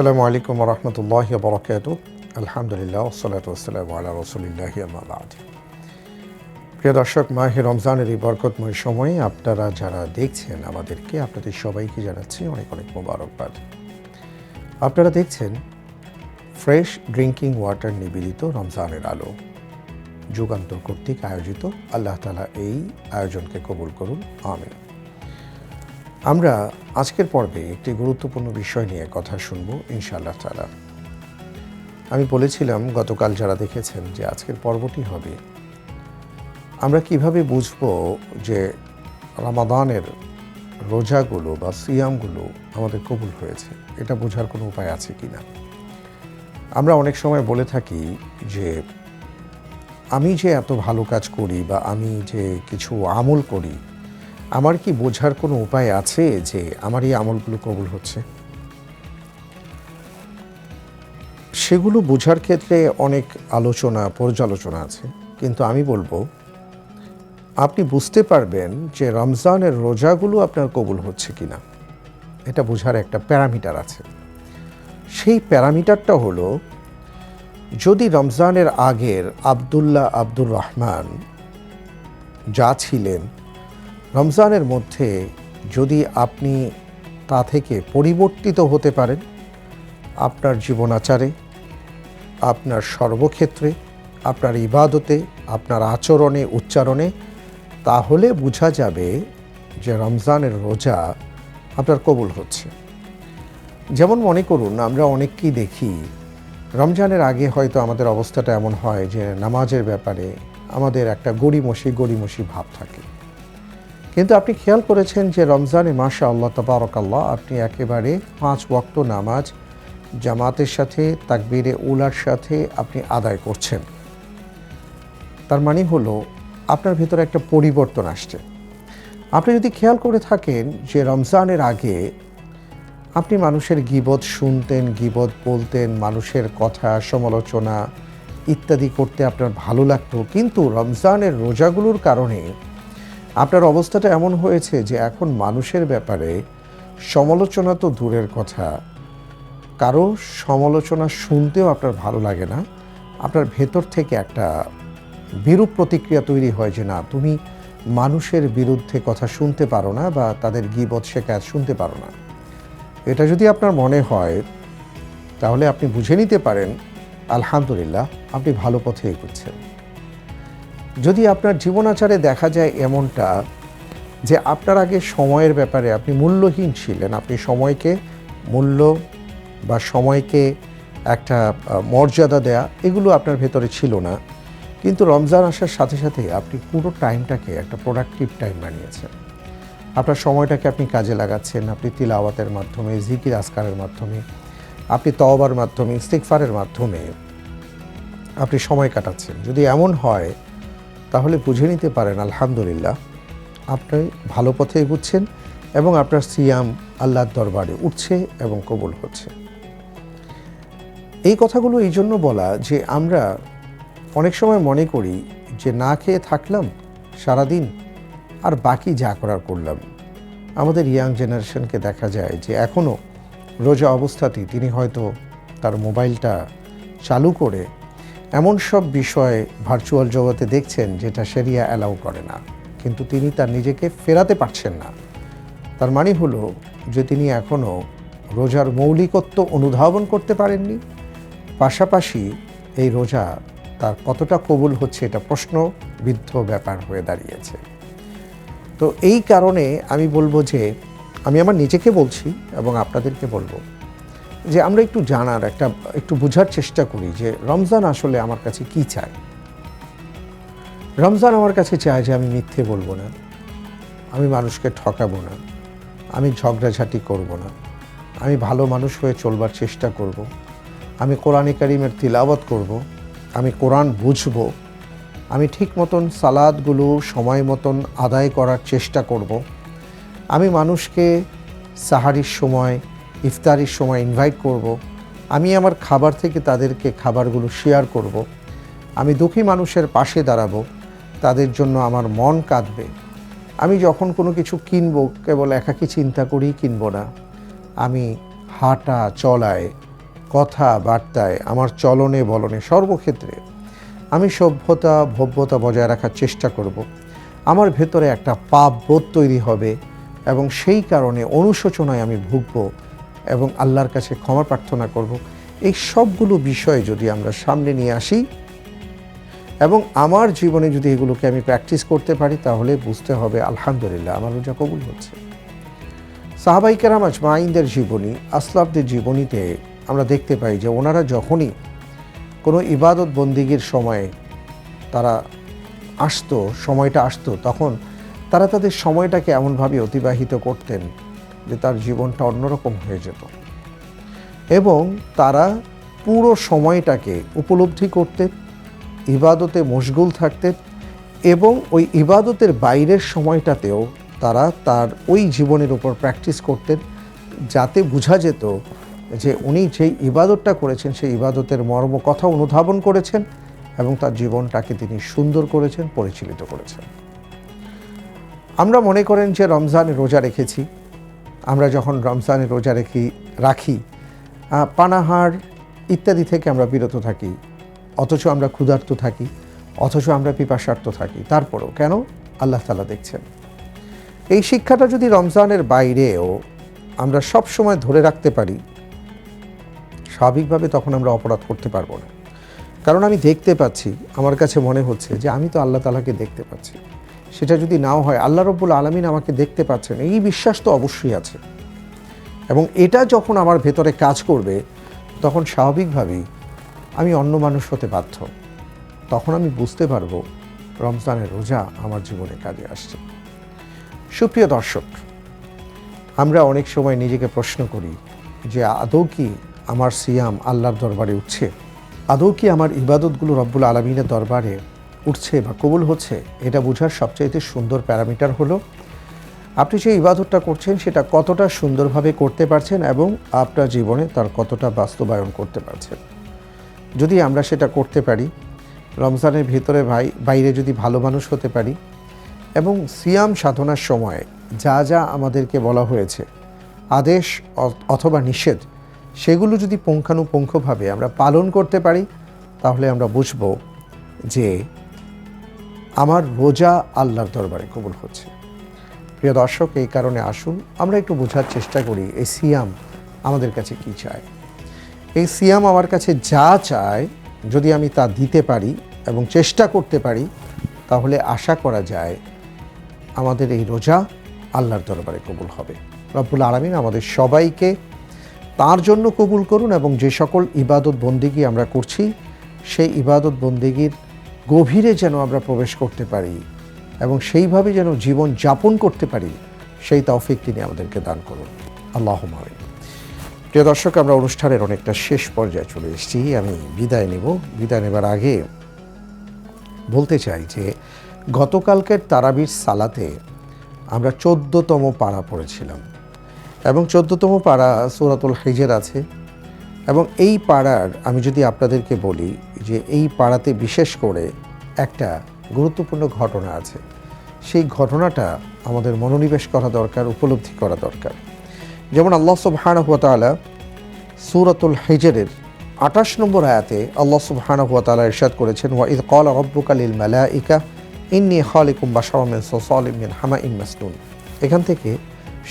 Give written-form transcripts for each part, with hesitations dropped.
আসসালামু আলাইকুম ওয়া রাহমাতুল্লাহি ওয়া বারাকাতুহু। আলহামদুলিল্লাহ ওয়াসসালাতু ওয়াসসালামু আলা রাসূলিল্লাহি আম্মা বা'দ। প্রিয় দর্শক, মাহে রমজানের এই বরকতময় সময়ে আপনারা যারা দেখছেন আমাদেরকে, আপনাদের সবাইকে জানাচ্ছি অনেক অনেক মোবারকবাদ। আপনারা দেখছেন ফ্রেশ ড্রিঙ্কিং ওয়াটার নিবেদিত রমজানের আলো যুগান্তর কর্তৃক আয়োজিত। আল্লাহ তাআলা এই আয়োজনকে কবুল করুন, আমিন। আমরা আজকের পর্বে একটি গুরুত্বপূর্ণ বিষয় নিয়ে কথা শুনব ইনশাআল্লাহ তাআলা। আমি বলেছিলাম গতকাল যারা দেখেছেন যে আজকের পর্বটি হবে আমরা কিভাবে বুঝব যে রমাদানের রোজাগুলো বা সিয়ামগুলো আমাদের কবুল হয়েছে, এটা বোঝার কোনো উপায় আছে কি না। আমরা অনেক সময় বলে থাকি যে আমি যে এত ভালো কাজ করি বা আমি যে কিছু আমল করি, আমার কি বোঝার কোনো উপায় আছে যে আমার এই আমলগুলো কবুল হচ্ছে? সেগুলো বোঝার ক্ষেত্রে অনেক পর্যালোচনা আছে, কিন্তু আমি বলবো আপনি বুঝতে পারবেন যে রমজানের রোজাগুলো আপনার কবুল হচ্ছে কিনা, এটা বোঝার একটা প্যারামিটার আছে। সেই প্যারামিটারটা হলো, যদি রমজানের আগের আব্দুর রহমান যা ছিলেন, রমজানের মধ্যে যদি আপনি তা থেকে পরিবর্তিত হতে পারেন আপনার জীবনাচারে, আপনার সর্বক্ষেত্রে, আপনার ইবাদতে, আপনার আচরণে, উচ্চারণে, তাহলে বোঝা যাবে যে রমজানের রোজা আপনার কবুল হচ্ছে। যেমন মনে করুন, আমরা অনেককেই দেখি রমজানের আগে হয়তো আমাদের অবস্থাটা এমন হয় যে নামাজের ব্যাপারে আমাদের একটা গড়িমসি ভাব থাকে, কিন্তু আপনি খেয়াল করেছেন যে রমজানে মাশাআল্লাহ তাবারাকাল্লাহ আপনি একেবারে 5 ওয়াক্ত নামাজ জামাতের সাথে তাকবীরে উলার সাথে আপনি আদায় করছেন। তার মানে হলো আপনার ভেতরে একটা পরিবর্তন আসছে। আপনি যদি খেয়াল করে থাকেন যে রমজানের আগে আপনি মানুষের গীবত শুনতেন, গীবত বলতেন, মানুষের কথা সমালোচনা ইত্যাদি করতে আপনার ভালো লাগতো, কিন্তু রমজানের রোজাগুলোর কারণে আপনার অবস্থাটা এমন হয়েছে যে এখন মানুষের ব্যাপারে সমালোচনা তো দূরের কথা, কারো সমালোচনা শুনতেও আপনার ভালো লাগে না। আপনার ভেতর থেকে একটা বিরূপ প্রতিক্রিয়া তৈরি হয় যে না, তুমি মানুষের বিরুদ্ধে কথা শুনতে পারো না বা তাদের গীবত শেখায়ত শুনতে পারো না। এটা যদি আপনার মনে হয় তাহলে আপনি বুঝে নিতে পারেন আলহামদুলিল্লাহ আপনি ভালো পথে এগোচ্ছেন। যদি আপনার জীবনাচারে দেখা যায় এমনটা যে আপনার আগে সময়ের ব্যাপারে আপনি মূল্যহীন ছিলেন, আপনি সময়কে মূল্য বা সময়কে একটা মর্যাদা দেয়া এগুলো আপনার ভেতরে ছিল না, কিন্তু রমজান আসার সাথে সাথে আপনি পুরো টাইমটাকে একটা প্রোডাক্টিভ টাইম বানিয়েছেন। আপনার সময়টাকে আপনি কাজে লাগাচ্ছেন, আপনি তিলাওয়াতের মাধ্যমে, জিকির আজকারের মাধ্যমে, আপনি তওবার মাধ্যমে, ইস্তিগফারের মাধ্যমে আপনি সময় কাটাচ্ছেন। যদি এমন হয় তাহলে বুঝে নিতে পারেন আলহামদুলিল্লাহ আপনি ভালো পথে এগুচ্ছেন এবং আপনার সিয়াম আল্লাহর দরবারে উঠছে এবং কবুল হচ্ছে। এই কথাগুলো এই জন্য বলা যে আমরা অনেক সময় মনে করি যে না খেয়ে থাকলাম সারাদিন আর বাকি যা করার করলাম। আমাদের ইয়াং জেনারেশনকে দেখা যায় যে এখনও রোজা অবস্থাতেই তিনি হয়তো তার মোবাইলটা চালু করে এমন সব বিষয় ভার্চুয়াল জগতে দেখছেন যেটা শরিয়া অ্যালাউ করে না, কিন্তু তিনি তার নিজেকে ফেরাতে পারছেন না। তার মানে হলো যে তিনি এখনও রোজার মৌলিকত্ব অনুধাবন করতে পারেননি, পাশাপাশি এই রোজা তার কতটা কবুল হচ্ছে এটা প্রশ্নবিদ্ধ ব্যাপার হয়ে দাঁড়িয়েছে। তো এই কারণে আমি বলবো যে আমি আমার নিজেকে বলছি এবং আপনাদেরকে বলবো যে আমরা একটু জানার একটু বোঝার চেষ্টা করি যে রমজান আসলে আমার কাছে কি চায়। রমজান আমার কাছে চায় যে আমি মিথ্যে বলবো না, আমি মানুষকে ঠকাবো না, আমি ঝগড়াঝাটি করব না, আমি ভালো মানুষ হয়ে চলবার চেষ্টা করব, আমি কোরআনে কারিমের তিলাওয়াত করব, আমি কোরআন বুঝবো, আমি ঠিক মতন সালাদগুলো সময় মতন আদায় করার চেষ্টা করব, আমি মানুষকে সাহারির সময়, ইফতারির সময় ইনভাইট করব, আমি আমার খাবার থেকে তাদেরকে খাবারগুলো শেয়ার করব, আমি দুঃখী মানুষের পাশে দাঁড়াবো, তাদের জন্য আমার মন কাঁদবে। আমি যখন কোনো কিছু কিনবো কেবল একাকী চিন্তা করেই কিনবো না, আমি হাঁটা চলায় কথাবার্তায়, আমার চলনে বলনে, সর্বক্ষেত্রে আমি সভ্যতা ভব্যতা বজায় রাখার চেষ্টা করব। আমার ভেতরে একটা পাপবোধ তৈরি হবে এবং সেই কারণে অনুশোচনায় আমি ভুগব এবং আল্লাহর কাছে ক্ষমা প্রার্থনা করব। এই সবগুলো বিষয় যদি আমরা সামনে নিয়ে আসি এবং আমার জীবনে যদি এগুলোকে আমি প্র্যাকটিস করতে পারি, তাহলে বুঝতে হবে আলহামদুলিল্লাহ আমার রোজা কবুল হচ্ছে। সাহাবাই কেরাম আজমাইনদের জীবনী, আসলাফদের জীবনীতে আমরা দেখতে পাই যে ওনারা যখনই কোনো ইবাদত বন্দিগির সময়ে তারা সময়টা আসতো, তখন তারা তাদের সময়টাকে এমনভাবে অতিবাহিত করতেন যে তার জীবনটা অন্যরকম হয়ে যেত এবং তারা পুরো সময়টাকে উপলব্ধি করতেন, ইবাদতে মশগুল থাকতেন এবং ওই ইবাদতের বাইরের সময়টাতেও তারা তার ওই জীবনের উপর প্র্যাকটিস করতেন, যাতে বোঝা যেত যে উনি যেই ইবাদতটা করেছেন সেই ইবাদতের মর্ম কথা অনুধাবন করেছেন এবং তার জীবনটাকে তিনি সুন্দর করেছেন, পরিচালিত করেছেন। আমরা মনে করেন যে রমজানে রোজা রেখেছি, আমরা যখন রমজানে রোজা রাখি পানাহার ইত্যাদি থেকে আমরা বিরত থাকি, অথচ আমরা ক্ষুধার্ত থাকি, অথচ আমরা পিপাসার্ত থাকি। তারপরেও কেন? আল্লাহ তাআলা দেখছেন। এই শিক্ষাটা যদি রমজানের বাইরেও আমরা সব সময় ধরে রাখতে পারি, স্বাভাবিকভাবে তখন আমরা অপরাধ করতে পারবো না। কারণ আমি দেখতে পাচ্ছি, আমার কাছে মনে হচ্ছে যে আমি তো আল্লাহ তাআলাকে দেখতে পাচ্ছি। সেটা যদি নাও হয়, আল্লাহ রব্বুল আলামিন আমাকে দেখতে পাচ্ছেন, এই বিশ্বাস তো অবশ্যই আছে। এবং এটা যখন আমার ভেতরে কাজ করবে, তখন স্বাভাবিকভাবেই আমি অন্য মানুষ হতে বাধ্য। তখন আমি বুঝতে পারবো রমজানের রোজা আমার জীবনে কাজে আসছে। সুপ্রিয় দর্শক, আমরা অনেক সময় নিজেকে প্রশ্ন করি যে আদৌ কি আমার সিয়াম আল্লাহর দরবারে উঠছে? আদৌ কি আমার ইবাদতগুলো রব্বুল আলামিনের দরবারে উঠছে বা কবুল হচ্ছে? এটা বোঝার সবচাইতে সুন্দর প্যারামিটার হলো আপনি যে ইবাদতটা করছেন সেটা কতটা সুন্দরভাবে করতে পারছেন এবং আপনার জীবনে তার কতটা বাস্তবায়ন করতে পারছেন। যদি আমরা সেটা করতে পারি, রমজানের ভিতরে বাইরে যদি ভালো মানুষ হতে পারি এবং সিয়াম সাধনার সময় যা যা আমাদেরকে বলা হয়েছে, আদেশ অথবা নিষেধ, সেগুলো যদি পুঙ্খানুপুঙ্খভাবে আমরা পালন করতে পারি, তাহলে আমরা বুঝব যে আমার রোজা আল্লাহর দরবারে কবুল হচ্ছে। প্রিয় দর্শক, এই কারণে আসুন আমরা একটু বোঝার চেষ্টা করি এই সিয়াম আমাদের কাছে কি চায়। এই সিয়াম আমার কাছে যা চায়, যদি আমি তা দিতে পারি এবং চেষ্টা করতে পারি, তাহলে আশা করা যায় আমাদের এই রোজা আল্লাহর দরবারে কবুল হবে। রব্বুল আলামিন আমাদের সবাইকে তার জন্য কবুল করুন এবং যে সকল ইবাদত বন্দিগি আমরা করছি, সেই ইবাদত বন্দিগির গভীরে যেন আমরা প্রবেশ করতে পারি এবং সেইভাবে যেন জীবন যাপন করতে পারি, সেই তৌফিক তিনি আমাদেরকে দান করুন। আল্লাহুম্মা আমিন। প্রিয় দর্শক, আমরা অনুষ্ঠানের অনেকটা শেষ পর্যায়ে চলে এসেছি। আমি বিদায় নেবার আগে বলতে চাই যে গতকালকের তারাবির সালাতে আমরা 14তম পারা পড়েছিলাম এবং 14তম পারা সূরাতুল হিজর আছে এবং এই পাড়ার আমি যদি আপনাদেরকে বলি যে এই পাড়াতে বিশেষ করে একটা গুরুত্বপূর্ণ ঘটনা আছে, সেই ঘটনাটা আমাদের মনোনিবেশ করা দরকার, উপলব্ধি করা দরকার। যেমন আল্লাহ সুবহানাহু ওয়া তাআলা সূরাতুল হিজরের 28 নম্বর আয়াতে আল্লাহ সুবহানাহু ওয়া তাআলা ইরশাদ করেছেন, ওয়া ইয ক্বালা রাব্বুকা লিল মালাইকা ইন্নী খালিকুম বাশারাম মিন সালসালিম মিন হামাইন মাসনুন। এখান থেকে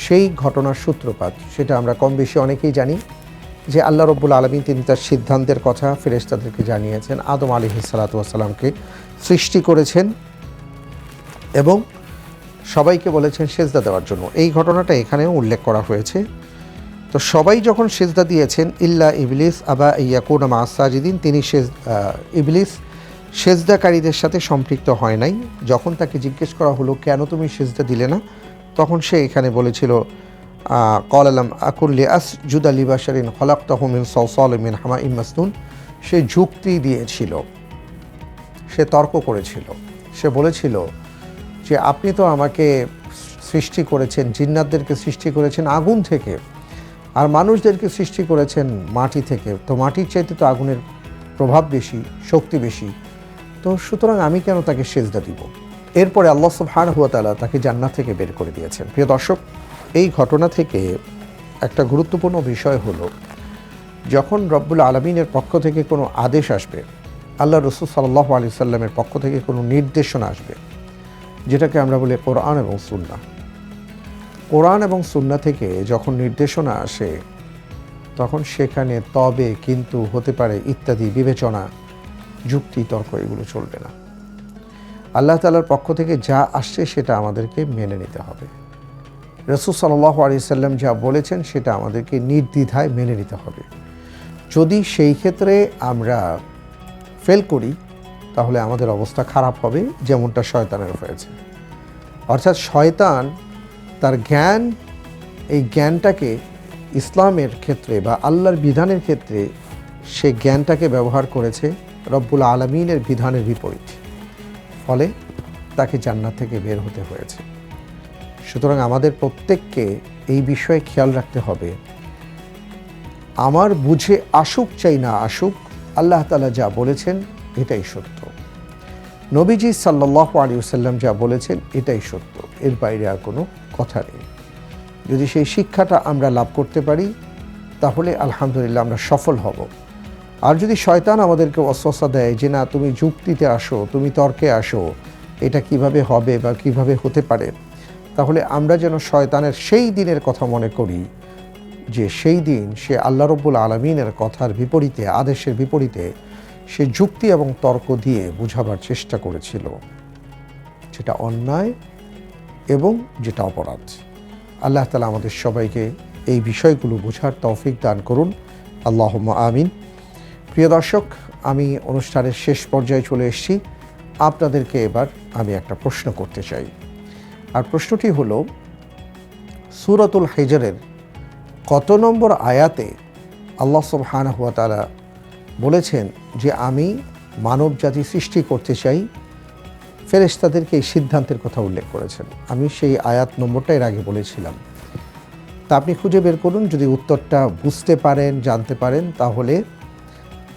সেই ঘটনার সূত্রপাত, সেটা আমরা কম বেশি অনেকেই জানি যে আল্লাহ রব্বুল আলামিন তিনি তার সিদ্ধান্তের কথা ফেরেশতাদেরকে জানিয়েছেন, আদম আলাইহিস সালাতু ওয়াস সালামকে সৃষ্টি করেছেন এবং সবাইকে বলেছেন সেজদা দেওয়ার জন্য। এই ঘটনাটা এখানেও উল্লেখ করা হয়েছে। তো সবাই যখন সেজদা দিয়েছেন, ইল্লা ইবলিস আবা ইয়াকুনা মা'আস সাজিদিন, তিনি ইবলিস সেজদাকারীদের সাথে সম্পৃক্ত হয় নাই। যখন তাকে জিজ্ঞেস করা হলো কেন তুমি সেজদা দিলে না, তখন সে এখানে বলেছিল ক্বালা লাম আকুন লিআসজুদা লিবাশারিন খালাকতাহু মিন সালসালিম মিন হামাইন মাসনুন। সে যুক্তি দিয়েছিল, সে তর্ক করেছিল, সে বলেছিল যে আপনি তো আমাকে সৃষ্টি করেছেন, জিন্নাতদেরকে সৃষ্টি করেছেন আগুন থেকে, আর মানুষদেরকে সৃষ্টি করেছেন মাটি থেকে, তো মাটির চাইতে তো আগুনের প্রভাব বেশি, শক্তি বেশি, তো সুতরাং আমি কেন তাকে সেজদা দিব। এরপরে আল্লাহ সুবহানাহু ওয়া তাআলা তাকে জান্নাত থেকে বের করে দিয়েছেন। প্রিয় দর্শক, এই ঘটনা থেকে একটা গুরুত্বপূর্ণ বিষয় হলো যখন রব্বুল আলামিনের পক্ষ থেকে কোনো আদেশ আসবে, আল্লাহ রসুল সাল্লাল্লাহু আলাইহি সাল্লামের পক্ষ থেকে কোনো নির্দেশনা আসবে, যেটাকে আমরা বলি কোরআন এবং সুন্নাহ। কোরআন এবং সুন্নাহ থেকে যখন নির্দেশনা আসে, তখন সেখানে তবে, কিন্তু, হতে পারে ইত্যাদি বিবেচনা, যুক্তি, তর্ক এগুলো চলবে না। আল্লাহ তাআলার পক্ষ থেকে যা আসছে সেটা আমাদেরকে মেনে নিতে হবে। রাসূল সাল্লাল্লাহু আলাইহি সাল্লাম যা বলেছেন সেটা আমাদেরকে নির্দ্বিধায় মেনে নিতে হবে। যদি সেই ক্ষেত্রে আমরা ফেল করি, তাহলে আমাদের অবস্থা খারাপ হবে, যেমনটা শয়তানের হয়েছে। অর্থাৎ শয়তান তার জ্ঞান, এই জ্ঞানটাকে ইসলামের ক্ষেত্রে বা আল্লাহর বিধানের ক্ষেত্রে সে জ্ঞানটাকে ব্যবহার করেছে রব্বুল আলামিনের বিধানের বিপরীত, ফলে তাকে জান্নাত থেকে বের হতে হয়েছে। সুতরাং আমাদের প্রত্যেককে এই বিষয়ে খেয়াল রাখতে হবে, আমার বুঝে আসুক চাই না আসুক, আল্লাহ তাআলা যা বলেছেন এটাই সত্য, নবীজি সাল্লাল্লাহু আলাইহি ওয়াসাল্লাম যা বলেছেন এটাই সত্য, এর বাইরে আর কোনো কথা নেই। যদি সেই শিক্ষাটা আমরা লাভ করতে পারি, তাহলে আলহামদুলিল্লাহ আমরা সফল হব। আর যদি শয়তান আমাদেরকে ওয়াসওয়াসা দেয় যে না, তুমি যুক্তিতে আসো, তুমি তর্কে আসো, এটা কিভাবে হবে বা কিভাবে হতে পারে, তাহলে আমরা যেন শয়তানের সেই দিনের কথা মনে করি যে সেই দিন সে আল্লাহ রব্বুল আলামিনের কথার বিপরীতে, আদেশের বিপরীতে সে যুক্তি এবং তর্ক দিয়ে বুঝাবার চেষ্টা করেছিল, যেটা অন্যায় এবং যেটা অপরাধ। আল্লাহ তাআলা আমাদের সবাইকে এই বিষয়গুলো বোঝার তৌফিক দান করুন, আল্লাহুম্মা আমিন। প্রিয় দর্শক, আমি অনুষ্ঠানের শেষ পর্যায়ে চলে এসেছি। আপনাদেরকে এবার আমি একটা প্রশ্ন করতে চাই, আর প্রশ্নটি হলো, সূরাতুল হিজরের কত নম্বর আয়াতে আল্লাহ সুবহানাহু ওয়া তাআলা বলেছেন যে আমি মানব জাতি সৃষ্টি করতে চাই? ফেরেশতাদেরকে এই সিদ্ধান্তের কথা উল্লেখ করেছেন। আমি সেই আয়াত নম্বরটা এর আগে বলেছিলাম। তা আপনি খুঁজে বের করুন। যদি উত্তরটা বুঝতে পারেন, জানতে পারেন, তাহলে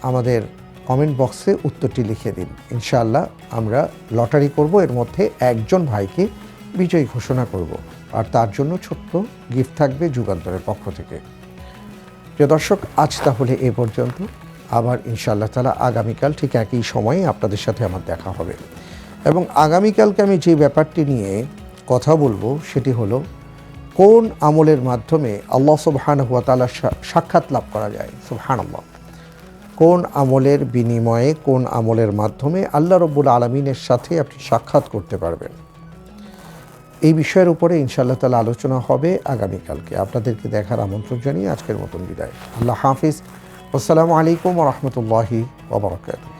আমাদের কমেন্ট বক্সে উত্তরটি লিখে দিন। ইনশাআল্লাহ আমরা লটারি করব, এর মধ্যে একজন ভাইকে বিজয়ী ঘোষণা করব, আর তার জন্য ছোট্ট গিফট থাকবে যুগান্তরের পক্ষ থেকে। প্রিয় দর্শক, আজ তাহলে এ পর্যন্ত। আবার ইনশাআল্লাহ তাআলা আগামীকাল ঠিক একই সময়ে আপনাদের সাথে আমার দেখা হবে, এবং আগামীকালকে আমি যে ব্যাপারটি নিয়ে কথা বলবো সেটি হলো, কোন আমলের মাধ্যমে আল্লাহ সুবহানাহু ওয়া তাআলার সাক্ষাৎ লাভ করা যায়। সুবহানাল্লাহ। কোন আমলের বিনিময়ে, কোন আমলের মাধ্যমে আল্লাহ রব্বুল আলামিনের সাথে আপনি সাক্ষাৎ করতে পারবেন, এই বিষয়ের উপরে ইনশাআল্লাহ তাআলা আলোচনা হবে আগামীকালকে। আপনাদেরকে দেখার আমন্ত্রণ জানিয়ে আজকের মতন বিদায়। আল্লাহ হাফিজ। আসসালামু আলাইকুম ওয়া রাহমাতুল্লাহি ওয়া বারাকাতুহু।